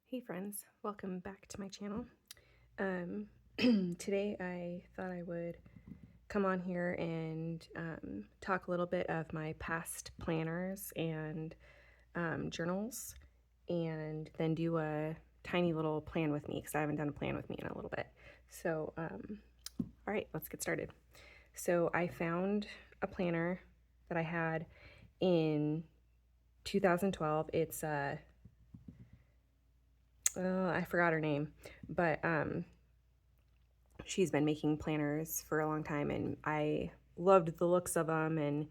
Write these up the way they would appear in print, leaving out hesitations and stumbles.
Hey friends, welcome back to my channel. Today I thought I would come on here and talk a little bit of my past planners and journals, and then do a tiny little plan with me because I haven't done a plan with me in a little bit. So, all right, let's get started. So I found a planner that I had in 2012. It's I forgot her name, but she's been making planners for a long time, and I loved the looks of them and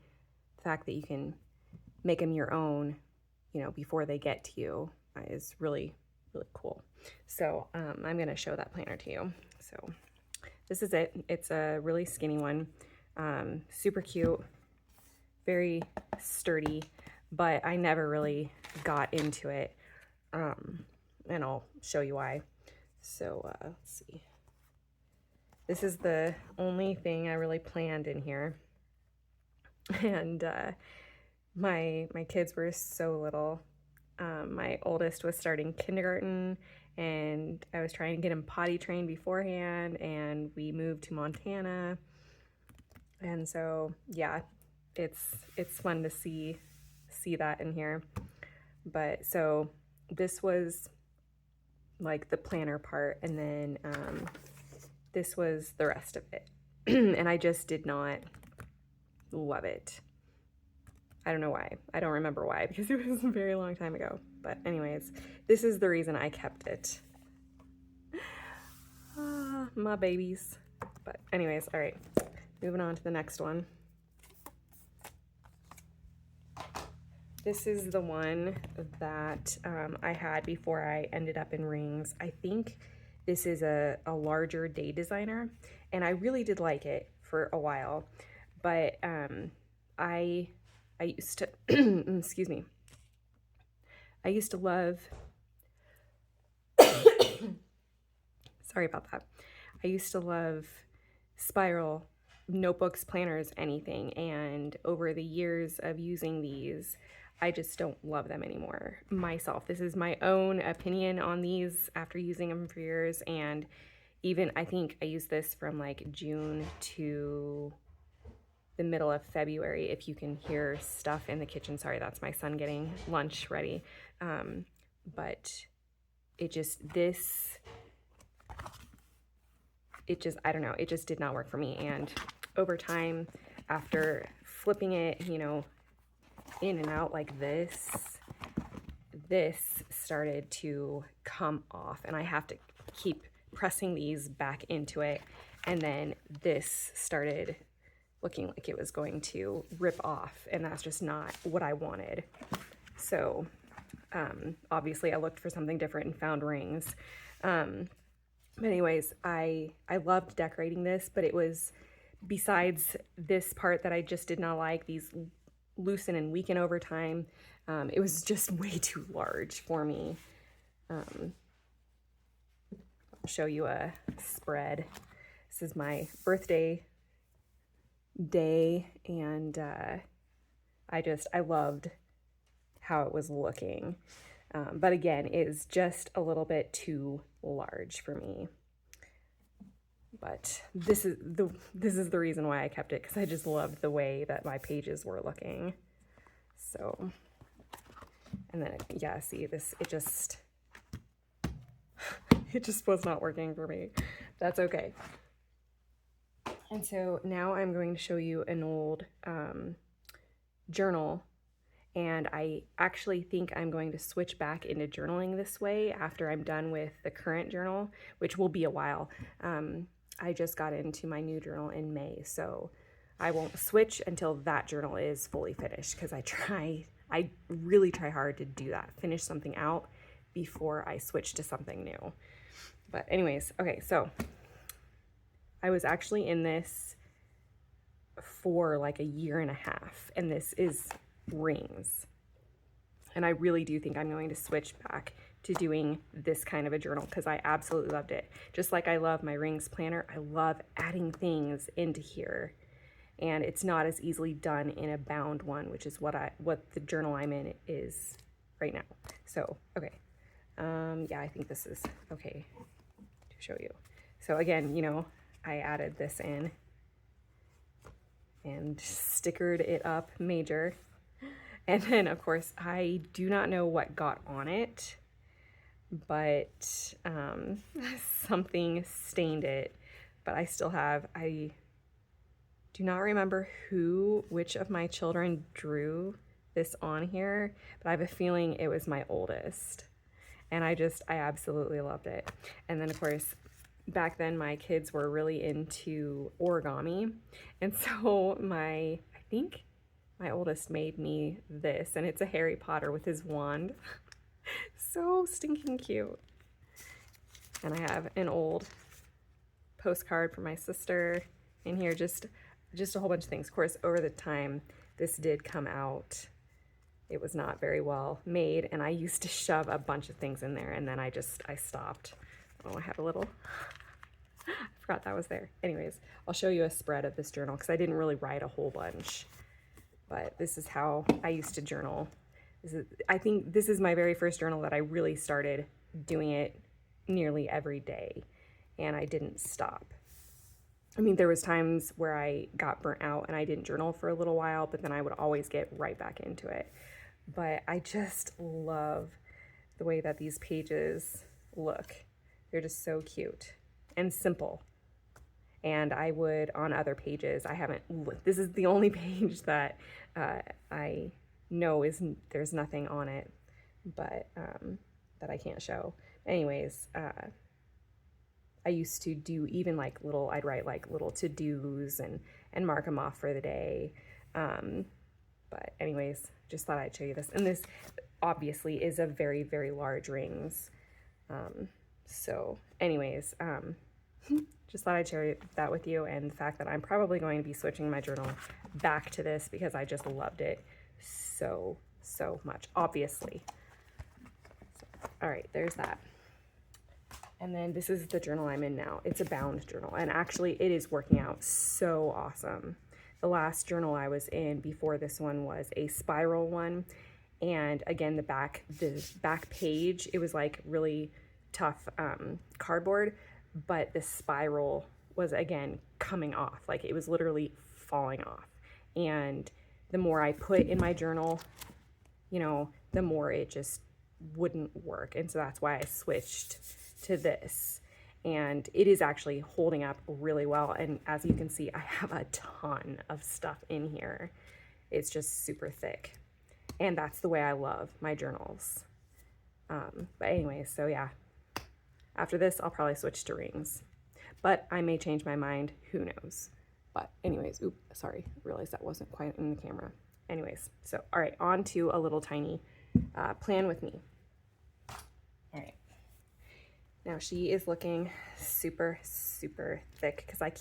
the fact that you can make them your own, before they get to you is really, really cool. So I'm going to show that planner to you. So this is it. It's a really skinny one, super cute, very sturdy, but I never really got into it. And I'll show you why. So let's see. This is the only thing I really planned in here. And my kids were so little. My oldest was starting kindergarten, and I was trying to get him potty trained beforehand, and we moved to Montana. And so yeah, it's fun to see that in here. But so this was like the planner part, and then this was the rest of it. And I just did not love it. I don't know why. I don't remember why, because it was a very long time ago. But anyways, this is the reason I kept it. My babies. But anyways, all right, moving on to the next one. This is the one that I had before I ended up in rings. I think this is a larger day designer, and I really did like it for a while, but I used to, excuse me, I used to love, sorry about that. I used to love spiral notebooks, planners, anything, and over the years of using these, I just don't love them anymore myself. This is my own opinion on these after using them for years, and even I think I used this from like June to the middle of February. If you can hear stuff in the kitchen, sorry, that's my son getting lunch ready. But it just, I don't know, it just did not work for me. And over time, after flipping it, in and out like this started to come off, and I have to keep pressing these back into it. And then this started looking like it was going to rip off, and that's just not what I wanted. So obviously I looked for something different and found rings. But anyways, I loved decorating this, but it was, besides this part that I just did not like, these loosen and weaken over time, it was just way too large for me. I'll show you a spread. This is my birthday day, and I loved how it was looking. But again, it is just a little bit too large for me. But this is the reason why I kept it, because I just loved the way that my pages were looking. So, and then yeah, see this, it just was not working for me. That's okay. And so now I'm going to show you an old journal, and I actually think I'm going to switch back into journaling this way after I'm done with the current journal, which will be a while. I just got into my new journal in May, so I won't switch until that journal is fully finished, because I really try hard to do that, finish something out before I switch to something new. But anyways, okay, so I was actually in this for like a year and a half, and this is rings. And I really do think I'm going to switch back to doing this kind of a journal, because I absolutely loved it. Just like I love my rings planner, I love adding things into here. And it's not as easily done in a bound one, which is what the journal I'm in is right now. So, okay. Yeah, I think this is okay to show you. So again, you know, I added this in and stickered it up major. And then of course, I do not know what got on it, but something stained it. But I still have, I do not remember which of my children drew this on here, but I have a feeling it was my oldest. And I absolutely loved it. And then of course, back then my kids were really into origami. And so I think my oldest made me this, and it's a Harry Potter with his wand. So stinking cute. And I have an old postcard for my sister in here, just a whole bunch of things. Of course, over the time this did come out, it was not very well made, and I used to shove a bunch of things in there, and then I stopped. Oh, I had a little, I forgot that was there. Anyways, I'll show you a spread of this journal because I didn't really write a whole bunch, but this is how I used to journal. I think this is my very first journal that I really started doing it nearly every day, and I didn't stop. I mean, there was times where I got burnt out and I didn't journal for a little while, but then I would always get right back into it. But I just love the way that these pages look. They're just so cute and simple. And I would, on other pages, this is the only page that I know there's nothing on it, but that I can't show. Anyways, I used to do even like I'd write like little to-dos and mark them off for the day. But anyways, just thought I'd show you this. And this obviously is a very, very large rings. So anyways, just thought I'd share that with you, and the fact that I'm probably going to be switching my journal back to this because I just loved it so, so much, obviously. So, all right, there's that. And then this is the journal I'm in now. It's a bound journal, and actually it is working out so awesome. The last journal I was in before this one was a spiral one, and again, the back page, it was like really tough cardboard, but the spiral was again coming off, like it was literally falling off. And the more I put in my journal, you know, the more it just wouldn't work. And so that's why I switched to this, and it is actually holding up really well. And as you can see, I have a ton of stuff in here. It's just super thick, and that's the way I love my journals. But anyways, so yeah, after this I'll probably switch to rings, but I may change my mind, who knows. But anyways, sorry, realized that wasn't quite in the camera. Anyways, so all right, on to a little tiny plan with me. All right. Now she is looking super, super thick because I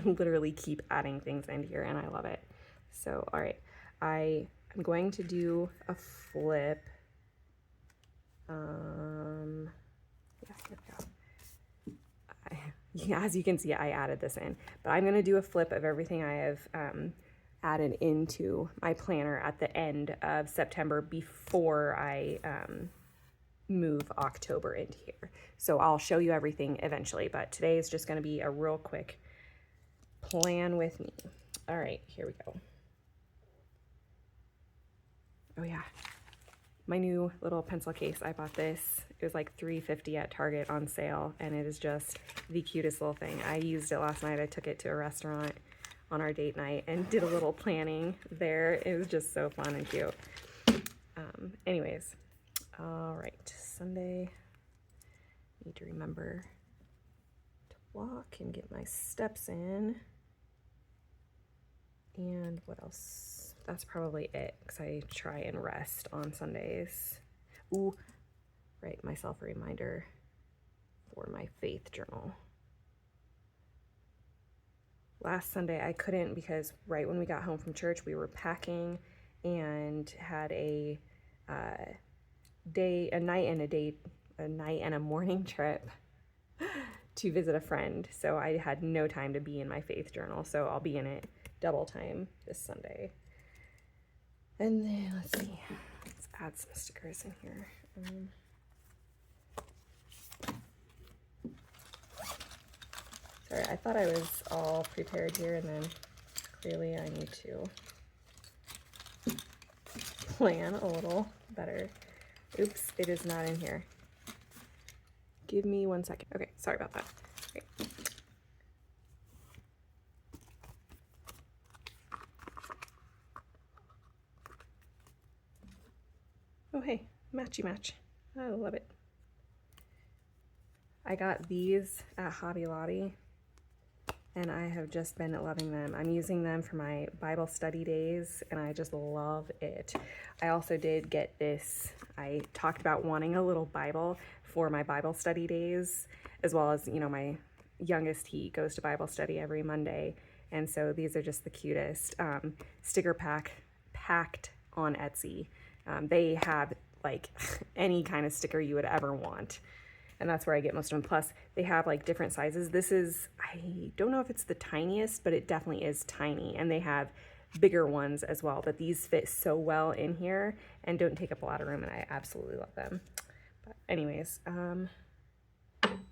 literally keep adding things into here, and I love it. So, all right, I am going to do a flip. As you can see, I added this in, but I'm going to do a flip of everything I have added into my planner at the end of September before I move October into here. So I'll show you everything eventually, but today is just going to be a real quick plan with me. All right, here we go. Oh yeah, my new little pencil case. I bought this. It was like $3.50 at Target on sale, and it is just the cutest little thing. I used it last night. I took it to a restaurant on our date night and did a little planning there. It was just so fun and cute. Anyways, all right, Sunday, need to remember to walk and get my steps in. And what else? That's probably it, because I try and rest on Sundays. Ooh, write myself a reminder for my faith journal. Last Sunday I couldn't, because right when we got home from church we were packing and had a night and a morning trip to visit a friend. So I had no time to be in my faith journal. So I'll be in it double time this Sunday. And then let's see, let's add some stickers in here. Sorry, I thought I was all prepared here, and then clearly I need to plan a little better. Oops, it is not in here. Give me 1 second. Okay, sorry about that. Okay. Oh, hey, matchy match. I love it. I got these at Hobby Lobby, and I have just been loving them. I'm using them for my Bible study days, and I just love it. I also did get this. I talked about wanting a little Bible for my Bible study days, as well as, you know, my youngest, he goes to Bible study every Monday, and so these are just the cutest. Sticker packed on Etsy. They have like any kind of sticker you would ever want. And that's where I get most of them. Plus, they have like different sizes. This is, I don't know if it's the tiniest, but it definitely is tiny. And they have bigger ones as well. But these fit so well in here and don't take up a lot of room, and I absolutely love them. But anyways,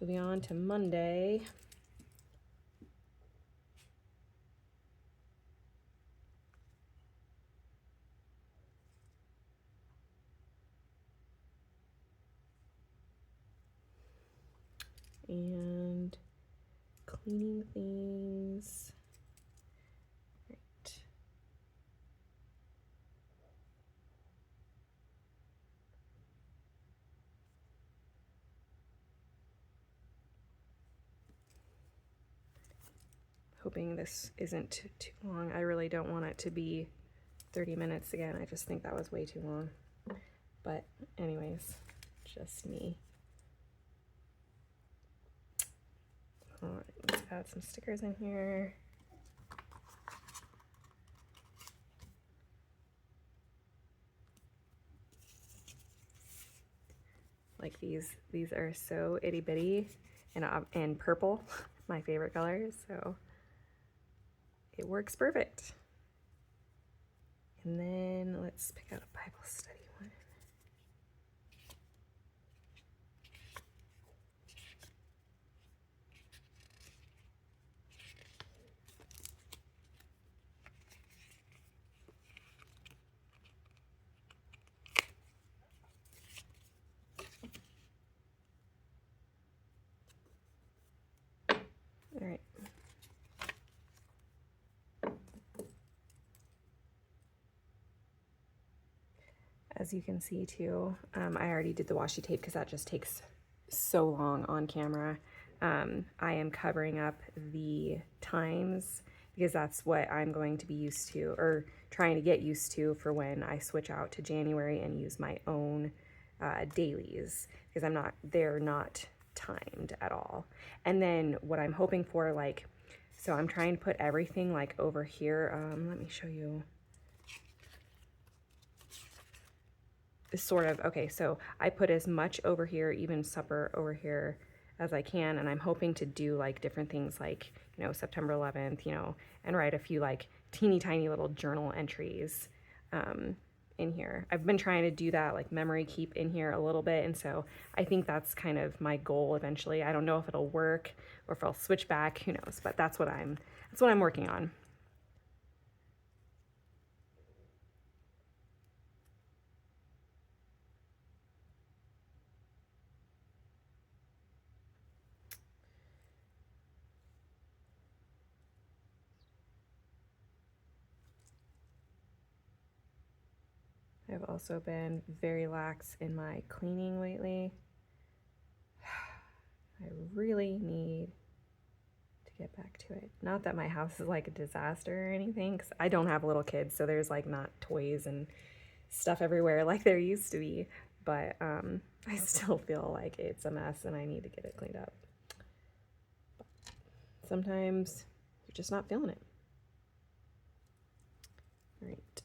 moving on to Monday. And cleaning things. Right. Hoping this isn't too long. I really don't want it to be 30 minutes again. I just think that was way too long. But anyways, just me. All right, let's add some stickers in here. Like these are so itty bitty and purple, my favorite colors, so it works perfect. And then let's pick out a Bible study one. All right. As you can see too, I already did the washi tape because that just takes so long on camera. I am covering up the times because that's what I'm going to be used to, or trying to get used to, for when I switch out to January and use my own dailies, because they're not timed at all. And then what I'm hoping for, like, so I'm trying to put everything like over here. Let me show you. Sort of, okay, so I put as much over here, even supper over here, as I can, and I'm hoping to do like different things, like, you know, September 11th, you know, and write a few like teeny tiny little journal entries in here. I've been trying to do that, like memory keep in here a little bit, and so I think that's kind of my goal eventually. I don't know if it'll work or if I'll switch back, who knows, but that's what I'm working on. I've also been very lax in my cleaning lately. I really need to get back to it. Not that my house is like a disaster or anything, because I don't have little kids, so there's like not toys and stuff everywhere like there used to be, but I still feel like it's a mess and I need to get it cleaned up. But sometimes you're just not feeling it. All right.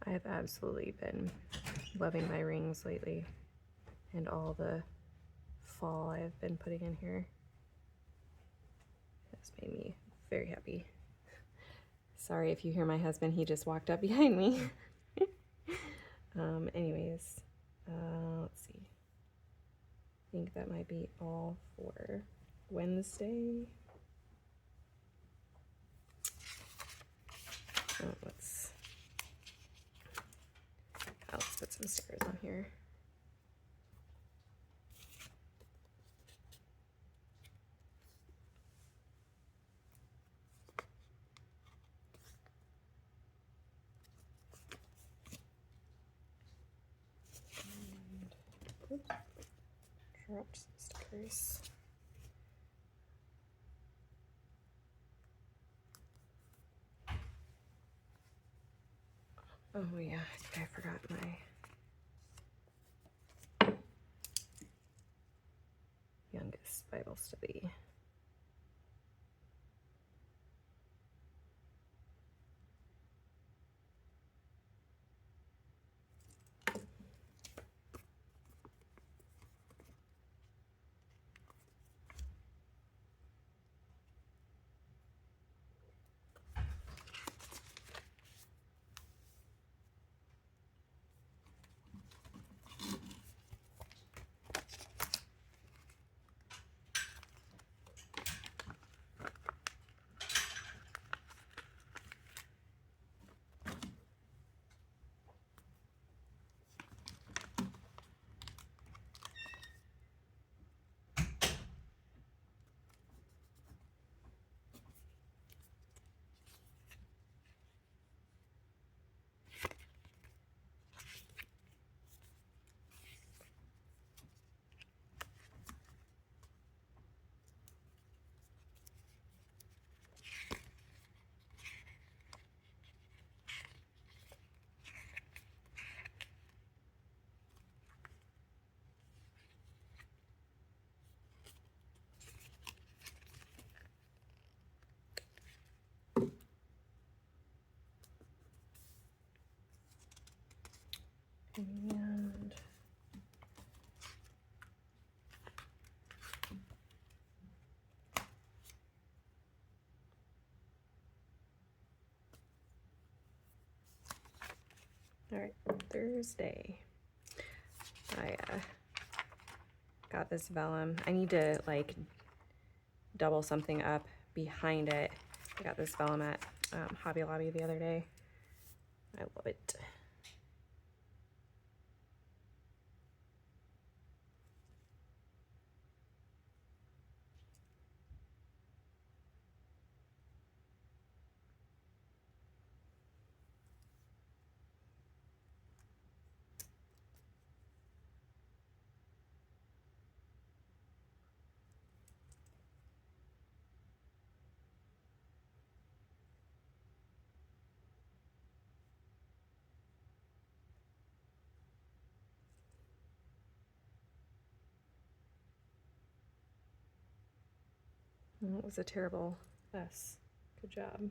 I've absolutely been loving my rings lately and all the fall I've been putting in here. It's made me very happy. Sorry if you hear my husband, he just walked up behind me. Anyways, let's see. I think that might be all for Wednesday. Oh, let's put some stickers on here. Oops, dropped some stickers. Oh yeah, I think I forgot my youngest Bible study. And all right, Thursday. I got this vellum. I need to like double something up behind it. I got this vellum at Hobby Lobby the other day. I love it. Well, it was a terrible mess. Good job.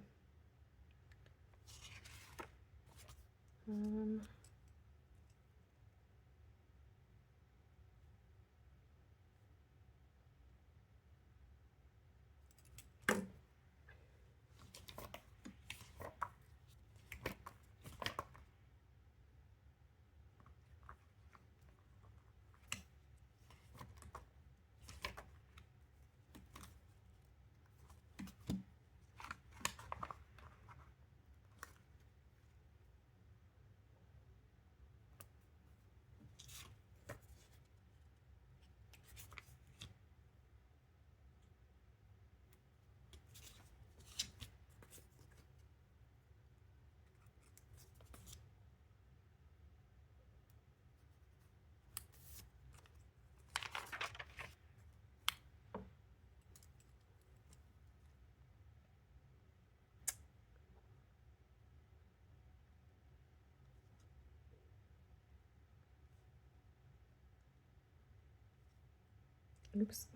Oops.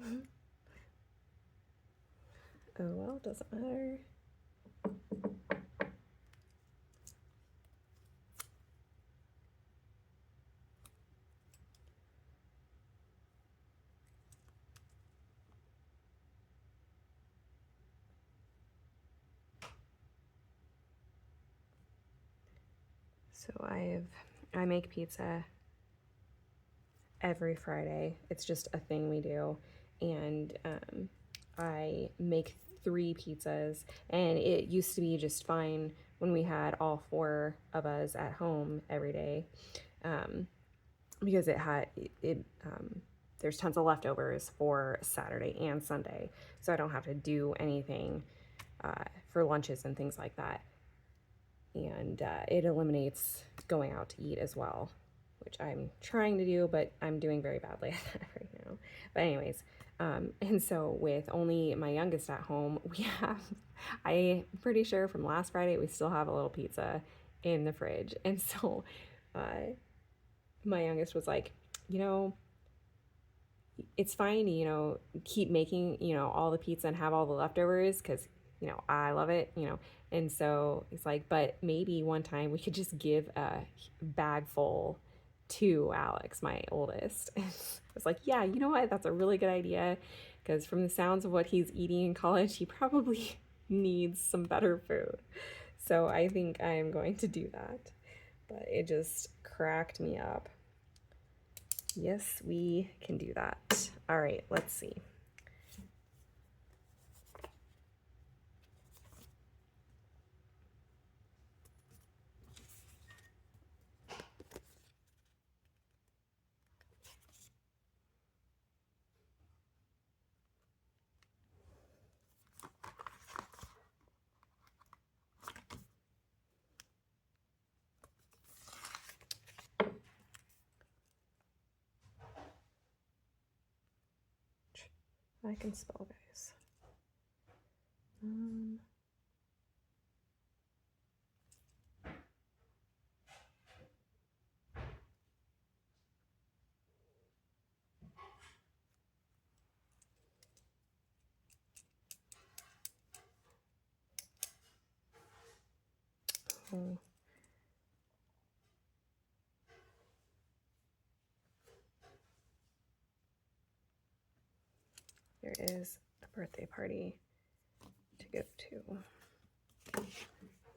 Oh well, doesn't matter. So I make pizza every Friday. It's just a thing we do. And I make 3 pizzas, and it used to be just fine when we had all 4 of us at home every day, because there's tons of leftovers for Saturday and Sunday, so I don't have to do anything for lunches and things like that. And it eliminates going out to eat as well, which I'm trying to do, but I'm doing very badly at that right now. But anyways, and so with only my youngest at home, I'm pretty sure from last Friday, we still have a little pizza in the fridge. And so my youngest was like, it's fine, keep making, all the pizza and have all the leftovers because, I love it, And so it's like, but maybe one time we could just give a bag full to Alex, my oldest. And I was like, yeah, you know what? That's a really good idea because from the sounds of what he's eating in college, he probably needs some better food. So I think I am going to do that. But it just cracked me up. Yes, we can do that. All right, let's see. I can spell, guys. Oh. There is a birthday party to go to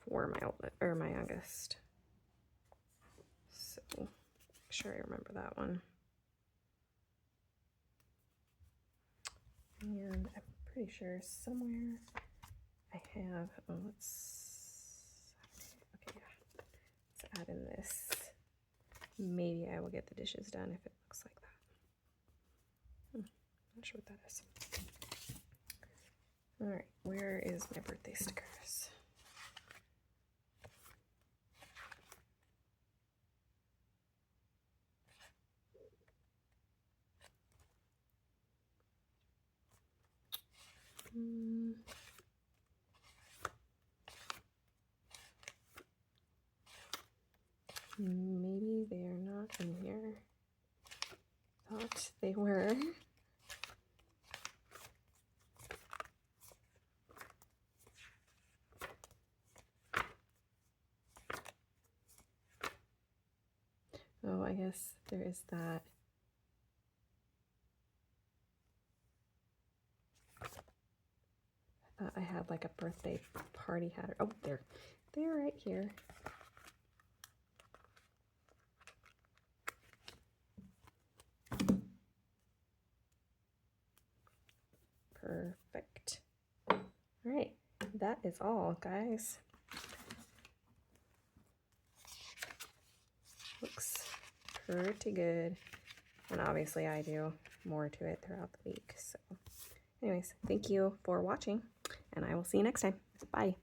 for my youngest. So make sure I remember that one. And I'm pretty sure somewhere I have, okay, yeah. Let's add in this. Maybe I will get the dishes done if it looks like that. Not sure what that is. All right, where is my birthday stickers? Maybe they are not in here. Thought they were. Oh, I guess there is that. I thought I had like a birthday party hat. Oh, they're right here. Perfect. All right, that is all, guys. Looks pretty good. And obviously I do more to it throughout the week. So anyways, thank you for watching, and I will see you next time. Bye.